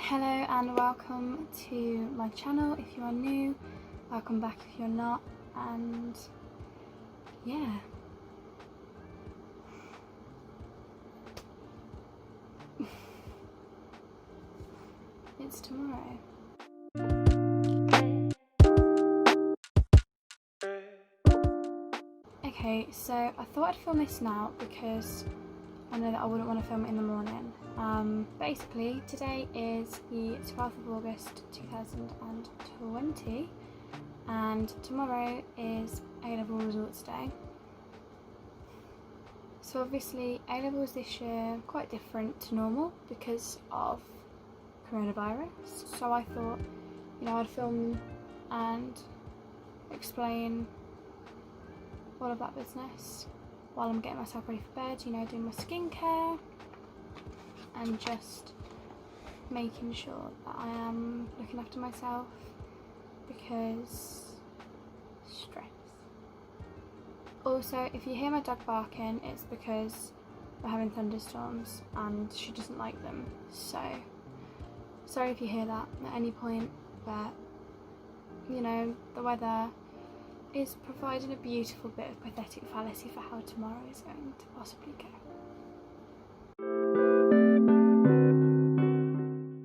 Hello and welcome to my channel. If you are new, welcome back if you're not, and yeah. It's tomorrow. Okay, so I thought I'd film this now because I know that I wouldn't want to film it in the morning. Basically, today is the 12th of August 2020 and tomorrow is A-level results day. So obviously A-levels this year are quite different to normal because of coronavirus. So I thought, I'd film and explain all of that business while I'm getting myself ready for bed, doing my skincare and just making sure that I am looking after myself because stress. Also, if you hear my dog barking, it's because we're having thunderstorms and she doesn't like them. So, sorry if you hear that at any point, but the weather is providing a beautiful bit of pathetic fallacy for how tomorrow is going to possibly go.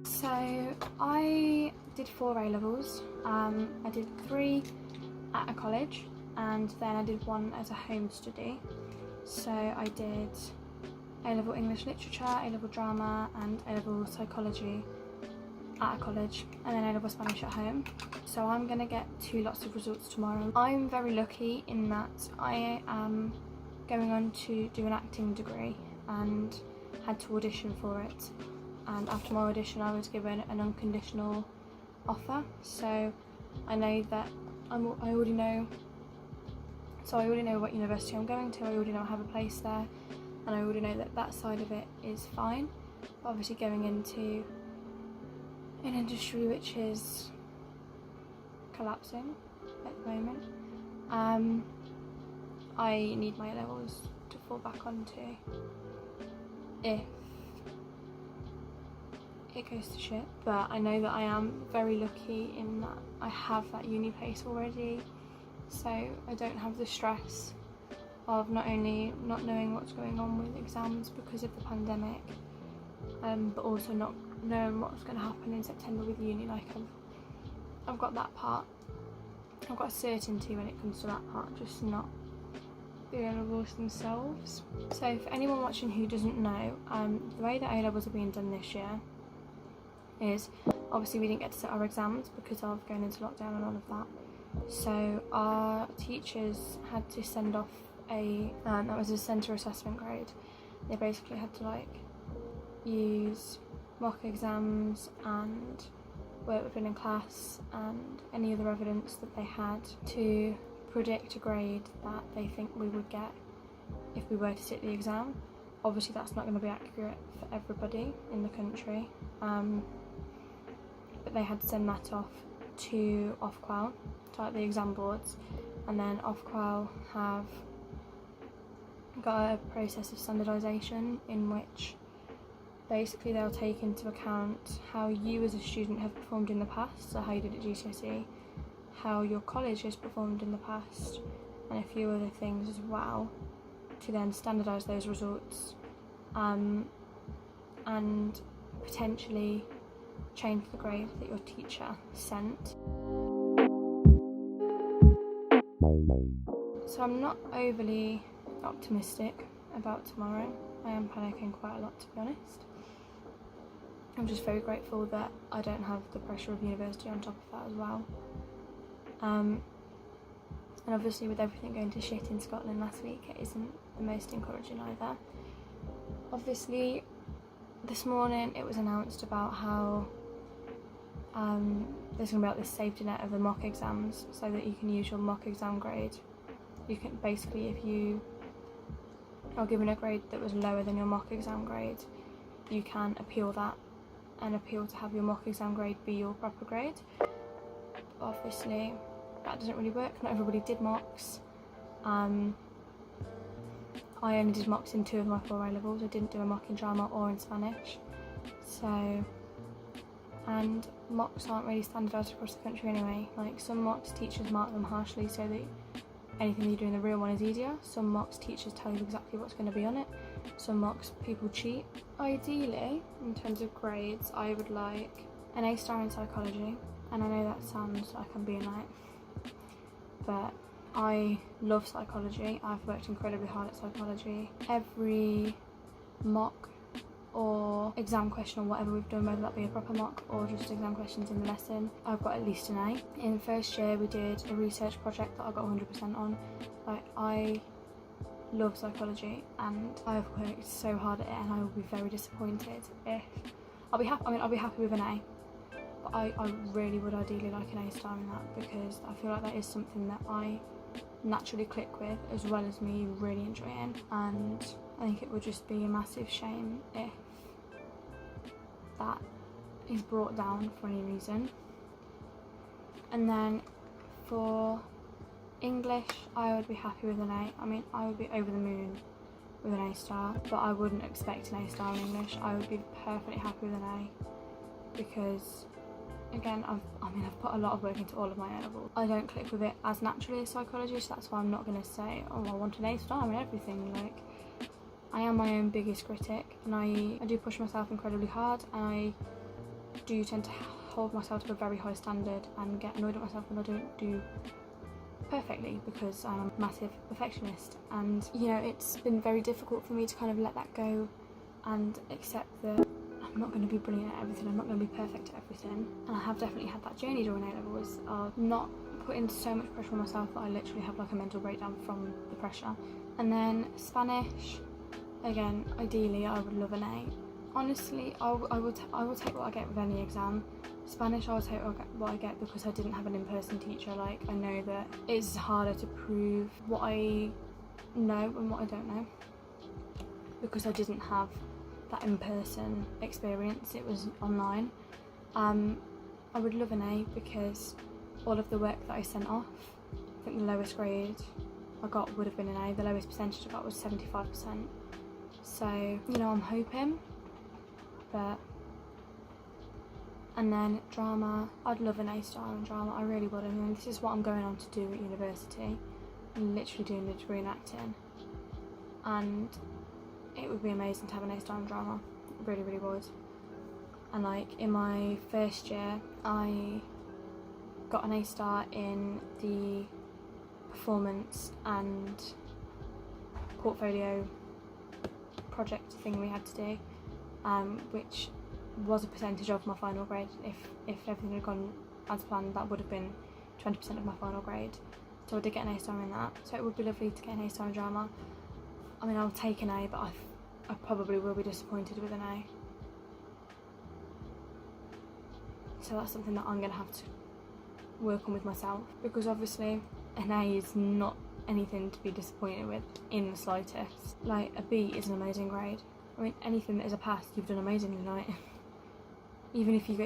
So I did 4 A-levels. I did 3 at a college and then I did 1 as a home study. So I did A-level English Literature, A-level Drama and A-level Psychology at a college, and then A-level Spanish at home. So I'm going to get 2 lots of results tomorrow. I'm very lucky in that I am going on to do an acting degree and had to audition for it, and after my audition I was given an unconditional offer. So I know that I already know what university I'm going to, I already know I have a place there, and I already know that that side of it is fine. But obviously going into an industry which is collapsing at the moment, I need my A-levels to fall back onto if it goes to shit. But I know that I am very lucky in that I have that uni place already, so I don't have the stress of not only not knowing what's going on with exams because of the pandemic, but also not knowing what's going to happen in September with uni. Like I've got that part, I've got certainty when it comes to that part, just not the A-levels themselves. So for anyone watching who doesn't know, the way that A-levels are being done this year is, obviously we didn't get to set our exams because of going into lockdown and all of that, so our teachers had to send off that was a centre assessment grade. They basically had to use mock exams and work within in class and any other evidence that they had to predict a grade that they think we would get if we were to sit the exam. Obviously that's not going to be accurate for everybody in the country, but they had to send that off to Ofqual, to the exam boards, and then Ofqual have got a process of standardisation in which basically they'll take into account how you as a student have performed in the past, so how you did at GCSE, how your college has performed in the past, and a few other things as well, to then standardise those results and potentially change the grade that your teacher sent. So I'm not overly optimistic about tomorrow. I am panicking quite a lot, to be honest. I'm just very grateful that I don't have the pressure of university on top of that as well. And obviously with everything going to shit in Scotland last week, it isn't the most encouraging either. Obviously this morning it was announced about how there's going to be this safety net of the mock exams, so that you can use your mock exam grade. You can basically, if you are given a grade that was lower than your mock exam grade, you can appeal that and appeal to have your mock exam grade be your proper grade. Obviously that doesn't really work, not everybody did mocks. I only did mocks in 2 of my 4 A-levels. I didn't do a mock in drama or in Spanish, so and mocks aren't really standardised across the country anyway. Like, some mocks teachers mark them harshly so that anything you do in the real one is easier. Some mocks teachers tell you exactly what's going to be on it. Some mocks people cheat. Ideally, in terms of grades, I would like an A star in psychology, and I know that sounds like I'm being like, but I love psychology. I've worked incredibly hard at psychology. Every mock or exam question or whatever we've done, whether that be a proper mock or just exam questions in the lesson, I've got at least an A. In first year we did a research project that I got 100% on. Like, I love psychology and I've worked so hard at it, and I will be very disappointed if I'll be happy with an A, but I really would ideally like an A star in that, because I feel like that is something that I naturally click with, as well as me really enjoying, and I think it would just be a massive shame if that is brought down for any reason. And then for English, I would be happy with an A. I mean, I would be over the moon with an A star, but I wouldn't expect an A star in English. I would be perfectly happy with an A, because again, I've put a lot of work into all of my A-levels. I don't click with it as naturally as psychology, so that's why I'm not going to say, oh, I want an A star in everything. Like, I am my own biggest critic, and I do push myself incredibly hard, and I do tend to hold myself to a very high standard and get annoyed at myself when I don't do perfectly, because I'm a massive perfectionist. And you know, it's been very difficult for me to kind of let that go and accept that I'm not going to be brilliant at everything, I'm not going to be perfect at everything. And I have definitely had that journey during A-levels of not putting so much pressure on myself that I literally have like a mental breakdown from the pressure. And then Spanish, again, ideally I would love an A. Honestly, I will take what I get with any exam. Spanish, I will take what I get because I didn't have an in-person teacher. Like, I know that it's harder to prove what I know and what I don't know, because I didn't have that in-person experience, it was online. I would love an A, because all of the work that I sent off, I think the lowest grade I got would have been an A. The lowest percentage I got was 75%. So, you know, I'm hoping, but... And then drama, I'd love an A star in drama, I really would. I mean, this is what I'm going on to do at university. I'm literally doing a degree in acting, and it would be amazing to have an A star in drama. It really, really would. And like, in my first year, I got an A star in the performance and portfolio project thing we had to do, which was a percentage of my final grade. If everything had gone as planned, that would have been 20% of my final grade. So I did get an A star in that. So it would be lovely to get an A star in drama. I mean, I'll take an A, but I probably will be disappointed with an A. So that's something that I'm going to have to work on with myself, because obviously an A is not anything to be disappointed with in the slightest. Like, a B is an amazing grade. I mean, anything that is a pass, you've done amazingly. Like, even if you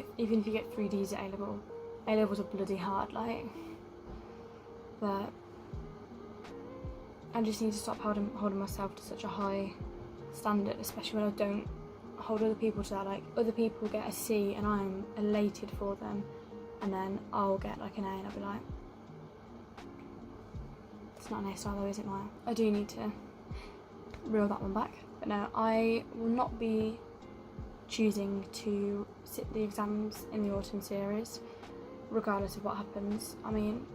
get 3 Ds at A-level, A-levels are bloody hard. Like, but I just need to stop holding myself to such a high standard, especially when I don't hold other people to that. Like, other people get a C and I'm elated for them, and then I'll get like an A and I'll be like, it's not an A star though, is it, Maya? I do need to reel that one back. But no, I will not be choosing to sit the exams in the autumn series, regardless of what happens. I mean,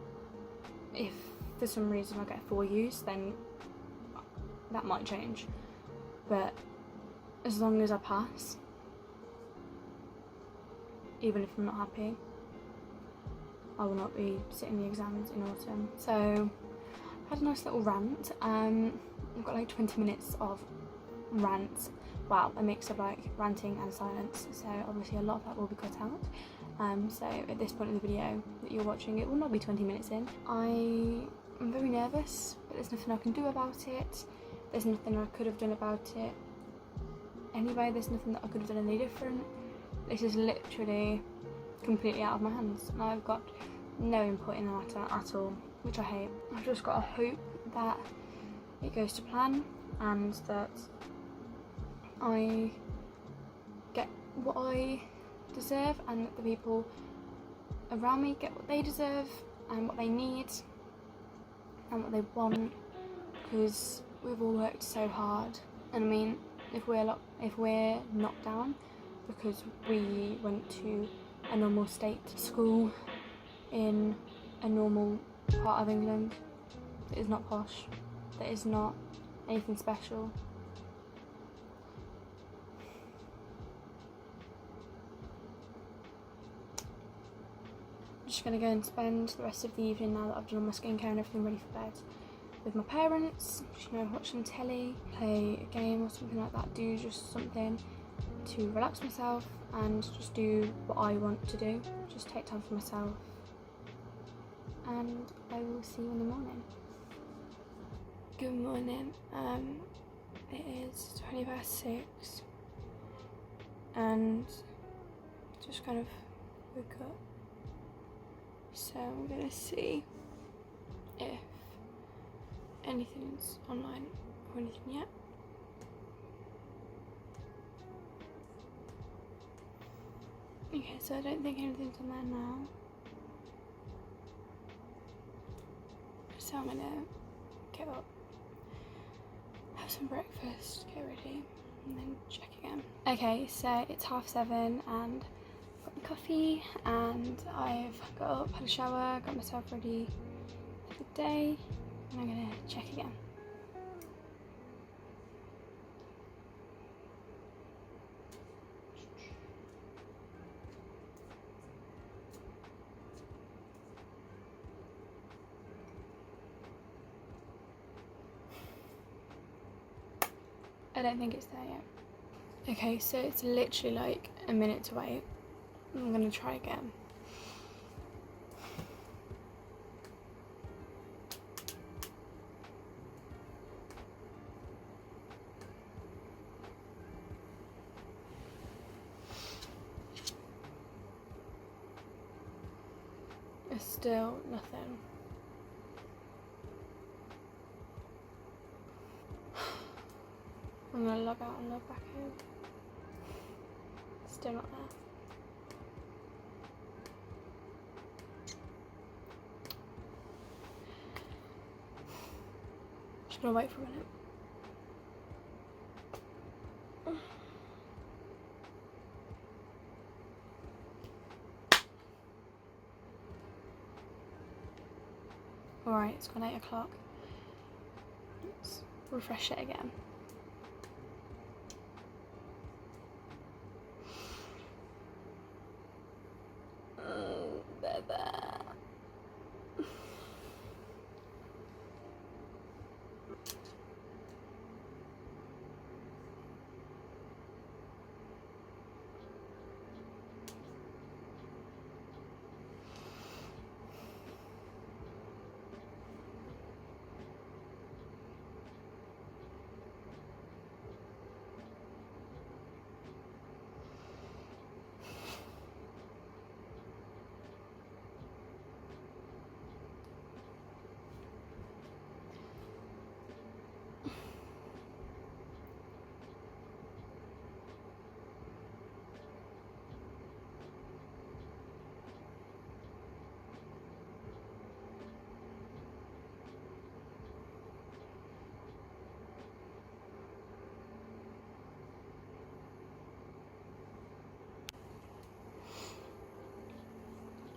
if for some reason I get 4 U's, then that might change. But as long as I pass, even if I'm not happy, I will not be sitting the exams in autumn. So I had a nice little rant. I've got like 20 minutes of rant. Wow, a mix of like ranting and silence. So obviously a lot of that will be cut out. So at this point in the video that you're watching, it will not be 20 minutes in. I'm very nervous, but there's nothing I can do about it. There's nothing I could have done about it anyway. There's nothing that I could have done any different. This is literally completely out of my hands, and I've got no input in the matter at all, which I hate. I've just got to hope that it goes to plan and that I get what I deserve, and that the people around me get what they deserve and what they need and what they want, because we've all worked so hard. And I mean, if we're knocked down because we went to a normal state school in a normal part of England that is not posh, that is not anything special, I'm just going to go and spend the rest of the evening, now that I've done all my skincare and everything, ready for bed, with my parents, you know, watch some telly, play a game or something like that, do just something to relax myself and just do what I want to do, just take time for myself, and I will see you in the morning. Good morning, it is 6:20 and just kind of woke up, so I'm gonna see if anything's online or anything yet. Okay, so I don't think anything's on there now, so I'm gonna get up, have some breakfast, get ready, and then check again. Okay, so it's 7:30 and I've got my coffee and I've got up, had a shower, got myself ready for the day, and I'm gonna check again. I don't think it's there yet. Okay, so it's literally like a minute to wait. I'm gonna try again. It's still nothing. I'm gonna log out and log back in. Still not there. Just gonna wait for a minute. Alright, it's gone 8 o'clock. Let's refresh it again. They're there.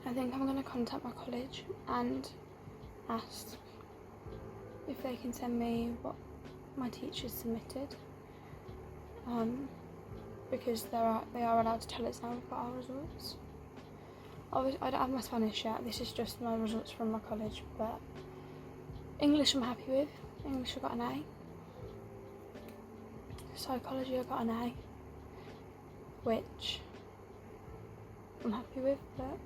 I think I'm going to contact my college and ask if they can send me what my teachers submitted, because they are allowed to tell us now we've got our results. Obviously, I don't have my Spanish yet, this is just my results from my college, but English I'm happy with. English I got an A. Psychology I got an A, which I'm happy with, but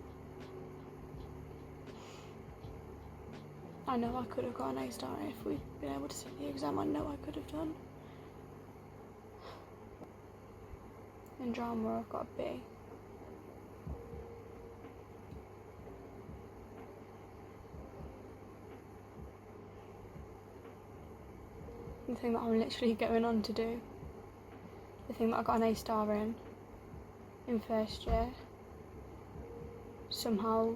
I know I could have got an A star if we'd been able to sit the exam. I know I could have done. In drama I've got a B. The thing that I'm literally going on to do, the thing that I got an A star in in first year, somehow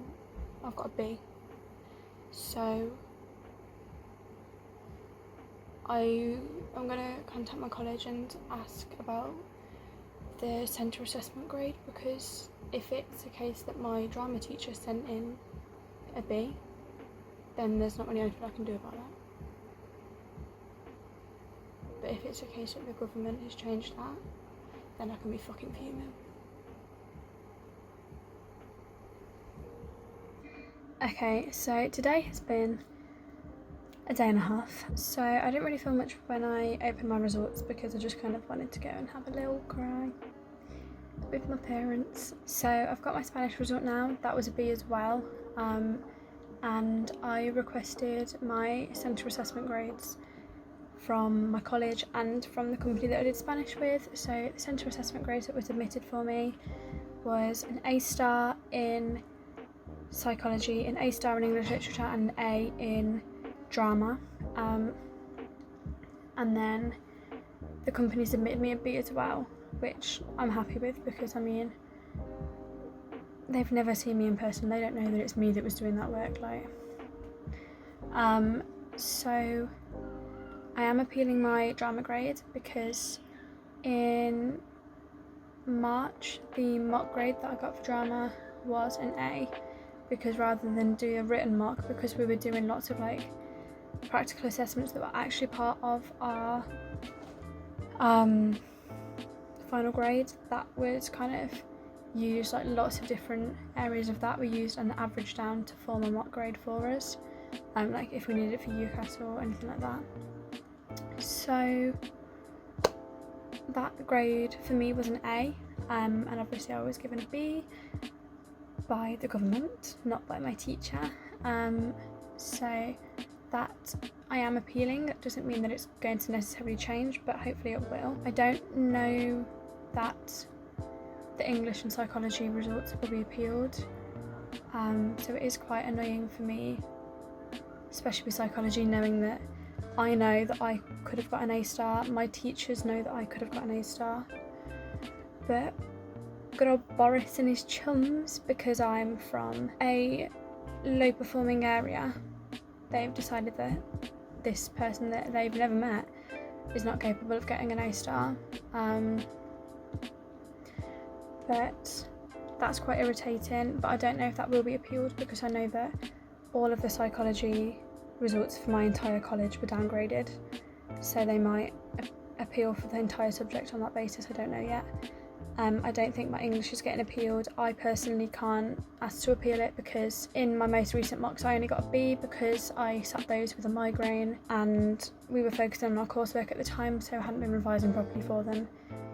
I've got a B. So I'm going to contact my college and ask about the centre assessment grade, because if it's a case that my drama teacher sent in a B, then there's not really anything I can do about that. But if it's a case that the government has changed that, then I can be fucking fuming. Okay, so today has been a day and a half, so I didn't really feel much when I opened my results because I just kind of wanted to go and have a little cry with my parents. So I've got my Spanish result now. That was a B as well, and I requested my centre assessment grades from my college and from the company that I did Spanish with. So the centre assessment grades that were submitted for me was an A star in psychology, an A star in English literature, and an A in drama, and then the company submitted me a B as well, which I'm happy with, because I mean, they've never seen me in person, they don't know that it's me that was doing that work, like. So I am appealing my drama grade, because in March the mock grade that I got for drama was an A, because rather than do a written mock, because we were doing lots of like practical assessments that were actually part of our final grade, that was kind of used, like lots of different areas of that were used and averaged down to form a mock grade for us, like if we needed it for UCAS or anything like that. So that grade for me was an A, and obviously I was given a B by the government, not by my teacher. So that I am appealing. That doesn't mean that it's going to necessarily change, but hopefully it will. I don't know that the English and psychology results will be appealed, so it is quite annoying for me, especially with psychology, knowing that I know that I could have got an A star, my teachers know that I could have got an A star, but good old Boris and his chums, because I'm from a low performing area, they've decided that this person that they've never met is not capable of getting an A star. But that's quite irritating, but I don't know if that will be appealed, because I know that all of the psychology results for my entire college were downgraded, so they might appeal for the entire subject on that basis. I don't know yet. I don't think my English is getting appealed. I personally can't ask to appeal it, because in my most recent mocks I only got a B because I sat those with a migraine and we were focusing on our coursework at the time, so I hadn't been revising properly for them.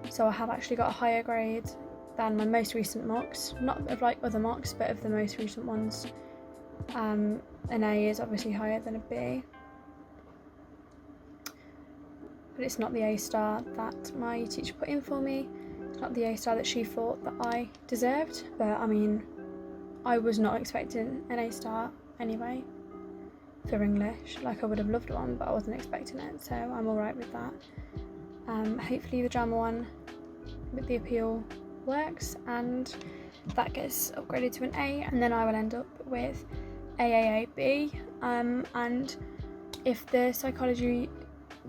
So I have actually got a higher grade than my most recent mocks, not of like other mocks, but of the most recent ones. An A is obviously higher than a B, but it's not the A star that my teacher put in for me. It's not the A star that she thought that I deserved, but I mean, I was not expecting an A star anyway for English. Like, I would have loved one, but I wasn't expecting it, so I'm alright with that. Hopefully the drama one with the appeal works and that gets upgraded to an A, and then I will end up with AAAB, and if the psychology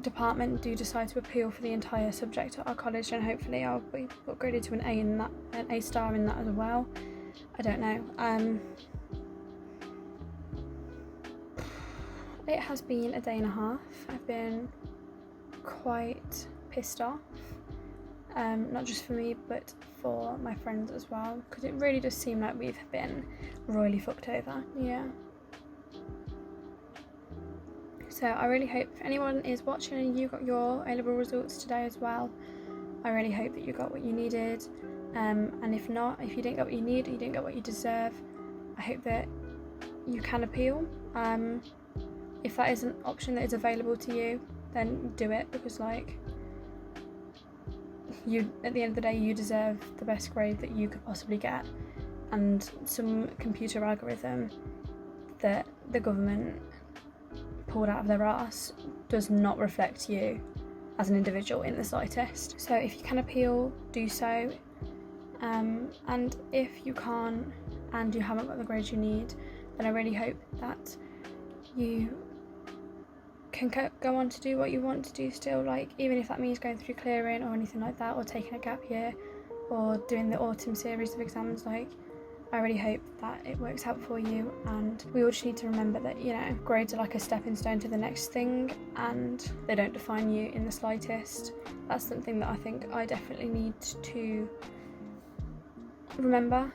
department do decide to appeal for the entire subject at our college, then hopefully I'll be upgraded to an A in that, an A star in that as well. I don't know. It has been a day and a half. I've been quite pissed off, not just for me but for my friends as well, because it really does seem like we've been royally fucked over. Yeah. So I really hope if anyone is watching and you got your A-level results today as well, I really hope that you got what you needed, and if not, if you didn't get what you need, you didn't get what you deserve, I hope that you can appeal. If that is an option that is available to you, then do it, because like, you, at the end of the day, you deserve the best grade that you could possibly get, and some computer algorithm that the government pulled out of their arse does not reflect you as an individual in the slightest. So if you can appeal, do so, And if you can't and you haven't got the grades you need, then I really hope that you can go on to do what you want to do still, like even if that means going through clearing or anything like that, or taking a gap year, or doing the autumn series of exams. Like, I really hope that it works out for you, and we all just need to remember that, you know, grades are like a stepping stone to the next thing, and they don't define you in the slightest. That's something that I think I definitely need to remember.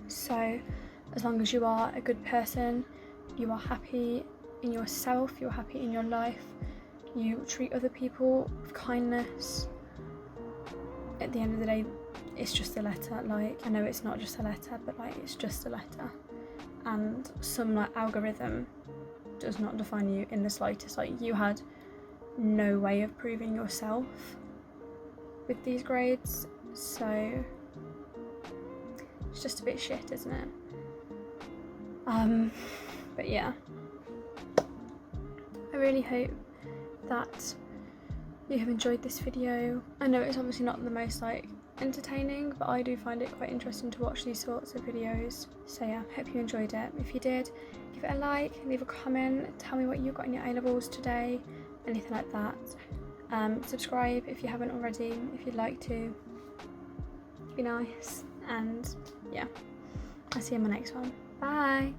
So as long as you are a good person, you are happy in yourself, you're happy in your life, you treat other people with kindness, at the end of the day, it's just a letter. Like, I know it's not just a letter, but like, it's just a letter, and some like algorithm does not define you in the slightest. Like, you had no way of proving yourself with these grades, so it's just a bit shit, isn't it? But yeah, I really hope that you have enjoyed this video. I know it's obviously not the most like entertaining, but I do find it quite interesting to watch these sorts of videos. So yeah, hope you enjoyed it. If you did, give it a like, leave a comment, tell me what you got in your A-levels today, anything like that. Subscribe if you haven't already, if you'd like to. Be nice, and yeah, I'll see you in my next one. Bye.